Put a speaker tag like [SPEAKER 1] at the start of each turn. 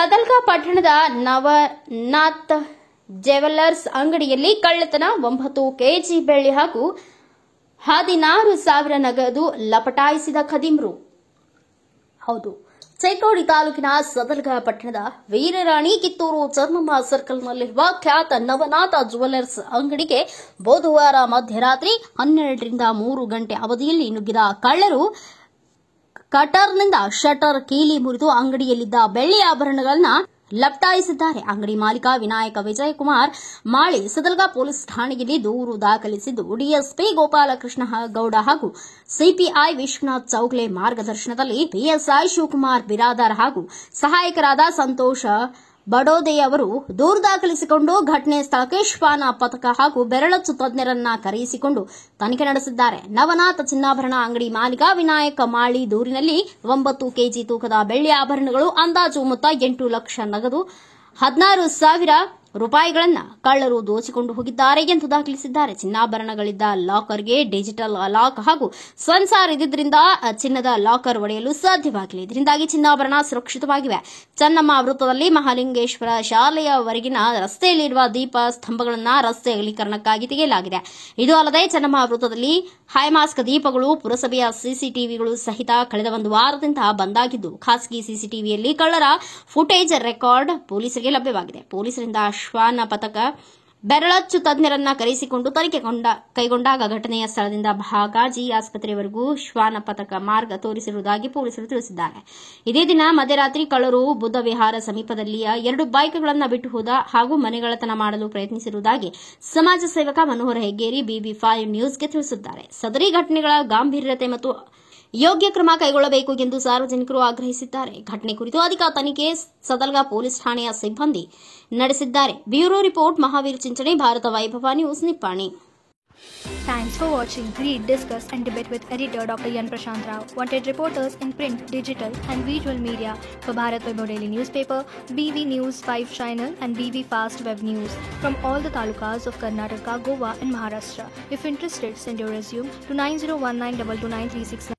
[SPEAKER 1] ಸದಲ್ಗ ಪಟ್ಟಣದ ನವನಾಥ್ ಜ್ಯುವೆಲ್ಲರ್ಸ್ ಅಂಗಡಿಯಲ್ಲಿ ಕಳ್ಳತನ 9 ಕೆಜಿ ಬೆಳ್ಳಿ ಹಾಗೂ 16,000 ನಗದು ಲಪಟಾಯಿಸಿದ ಖದೀಮರು. ಹೌದು, ಚಿಕ್ಕೋಡಿ ತಾಲೂಕಿನ ಸದಲ್ಗ ಪಟ್ಟಣದ ವೀರರಾಣಿ ಕಿತ್ತೂರು ಚನ್ನಮ್ಮ ಸರ್ಕಲ್ನಲ್ಲಿರುವ ಖ್ಯಾತ ನವನಾಥ ಜ್ಯುವೆಲ್ಲರ್ಸ್ ಅಂಗಡಿಗೆ ಬುಧವಾರ ಮಧ್ಯರಾತ್ರಿ 12 ರಿಂದ 3 ಗಂಟೆ ಅವಧಿಯಲ್ಲಿ ನುಗ್ಗಿದ ಕಳ್ಳರು ಕಟರ್ನಿಂದ ಶಟರ್ ಕೀಲಿ ಮುರಿದು ಅಂಗಡಿಯಲ್ಲಿದ್ದ ಬೆಳ್ಳಿ ಆಭರಣಗಳನ್ನು ಲಪಟಾಯಿಸಿದ್ದಾರೆ. ಅಂಗಡಿ ಮಾಲೀಕ ವಿನಾಯಕ ವಿಜಯಕುಮಾರ್ ಮಾಳಿ ಸದಲ್ಗ ಪೊಲೀಸ್ ಠಾಣೆಯಲ್ಲಿ ದೂರು ದಾಖಲಿಸಿದ್ದು, ಡಿಎಸ್ಪಿ ಗೋಪಾಲಕೃಷ್ಣ ಗೌಡ ಹಾಗೂ ಸಿಪಿಐ ವಿಶ್ವನಾಥ್ ಚೌಗ್ಲೆ ಮಾರ್ಗದರ್ಶನದಲ್ಲಿ ಪಿಎಸ್ಐ ಶಿವಕುಮಾರ್ ಬಿರಾದಾರ್ ಹಾಗೂ ಸಹಾಯಕರಾದ ಸಂತೋಷ ಬಡೋದೆ ಅವರು ದೂರು ದಾಖಲಿಸಿಕೊಂಡು ಘಟನೆ ಸ್ಥಳಕ್ಕೆ ಶ್ವಾನ ಪಥಕ ಹಾಗೂ ಬೆರಳಚ್ಚು ತಜ್ಞರನ್ನ ಕರೆಯಿಸಿಕೊಂಡು ತನಿಖೆ ನಡೆಸಿದ್ದಾರೆ. ನವನಾಥ ಚಿನ್ನಾಭರಣ ಅಂಗಡಿ ಮಾಲೀಕ ವಿನಾಯಕ ಮಾಳಿ ದೂರಿನಲ್ಲಿ 9 ಕೆಜಿ ತೂಕದ ಬೆಳ್ಳಿ ಆಭರಣಗಳು, ಅಂದಾಜು ಮೊತ್ತ 8 ಲಕ್ಷ ನಗದು, 16,000 ರೂಪಾಯಿಗಳನ್ನು ಕಳ್ಳರು ದೋಚಿಕೊಂಡು ಹೋಗಿದ್ದಾರೆ ಎಂದು ದಾಖಲಿಸಿದ್ದಾರೆ. ಚಿನ್ನಾಭರಣಗಳಿದ್ದ ಲಾಕರ್ಗೆ ಡಿಜಿಟಲ್ ಲಾಕ್ ಹಾಗೂ ಸೆನ್ಸಾರ್ ಇದ್ದಿದ್ದರಿಂದ ಚಿನ್ನದ ಲಾಕರ್ ಒಡೆಯಲು ಸಾಧ್ಯವಾಗಿಲ್ಲ. ಇದರಿಂದಾಗಿ ಚಿನ್ನಾಭರಣ ಸುರಕ್ಷಿತವಾಗಿವೆ. ಚನ್ನಮ್ಮ ವೃತ್ತದಲ್ಲಿ ಮಹಾಲಿಂಗೇಶ್ವರ ಶಾಲೆಯವರೆಗಿನ ರಸ್ತೆಯಲ್ಲಿರುವ ದೀಪ ಸ್ತಂಭಗಳನ್ನು ರಸ್ತೆ ಅಗಲೀಕರಣಕ್ಕಾಗಿ ತೆಗೆಯಲಾಗಿದೆ. ಇದು ಅಲ್ಲದೆ ಚನ್ನಮ್ಮ ವೃತ್ತದಲ್ಲಿ ಹೈಮಾಸ್ಕ್ ದೀಪಗಳು, ಪುರಸಭೆಯ ಸಿಸಿಟಿವಿಗಳು ಸಹಿತ ಕಳೆದ 1 ವಾರದಿಂದ ಬಂದಾಗಿದ್ದು, ಖಾಸಗಿ ಸಿಸಿಟಿವಿಯಲ್ಲಿ ಕಳ್ಳರ ಫುಟೇಜ್ ರೆಕಾರ್ಡ್ ಪೊಲೀಸರಿಗೆ ಲಭ್ಯವಾಗಿದೆ. ಪೊಲೀಸರಿಂದ ಶ್ವಾನ ಪಥಕ, ಬೆರಳಚ್ಚು ತಜ್ಞರನ್ನ ಕರೆಸಿಕೊಂಡು ತನಿಖೆ ಕೈಗೊಂಡಾಗ ಘಟನೆಯ ಸ್ಥಳದಿಂದ ಭಾಗಾಜಿ ಆಸ್ಪತ್ರೆಯವರೆಗೂ ಶ್ವಾನ ಪಥಕ ಮಾರ್ಗ ತೋರಿಸಿರುವುದಾಗಿ ಪೊಲೀಸರು ತಿಳಿಸಿದ್ದಾರೆ. ಇದೇ ದಿನ ಮಧ್ಯರಾತ್ರಿ ಕಳ್ಳರು ಬುದ್ಧ ವಿಹಾರ ಸಮೀಪದಲ್ಲಿಯ 2 ಬೈಕ್ಗಳನ್ನು ಬಿಟ್ಟು ಹೋದ ಹಾಗೂ ಮನೆಗಳತನ ಮಾಡಲು ಪ್ರಯತ್ನಿಸಿರುವುದಾಗಿ ಸಮಾಜ ಸೇವಕ ಮನೋಹರ ಹೆಗ್ಗೇರಿ BB5 ನ್ಯೂಸ್ಗೆ ತಿಳಿಸಿದ್ದಾರೆ. ಸದರಿ ಘಟನೆಗಳ ಗಾಂಭೀರ್ಯತೆ ಮತ್ತು ಯೋಗ್ಯ ಕ್ರಮ ಕೈಗೊಳ್ಳಬೇಕು ಎಂದು ಸಾರ್ವಜನಿಕರು ಆಗ್ರಹಿಸಿದ್ದಾರೆ. ಘಟನೆ ಕುರಿತು ಅಧಿಕ ತನಿಖೆ ಸದಲ್ಗ ಪೊಲೀಸ್ ಠಾಣೆಯ ಸಿಬ್ಬಂದಿ ನಡೆಸಿದ್ದಾರೆ. ಬ್ಯೂರೋ ರಿಪೋರ್ಟ್ ಮಹಾವೀರ್ ಚಿಂಚಣಿ, ಭಾರತ ವೈಭವ news, Nippani.
[SPEAKER 2] Thanks for watching. Read, discuss and debate with editor Dr. Yan Prashant Rao. Wanted reporters in print, digital and visual media for Bharat Vaibhav Daily Newspaper, BV News 5 Channel and BV Fast Web News from all the talukas of Karnataka, Goa and Maharashtra. If interested, send your resume to 9019229369.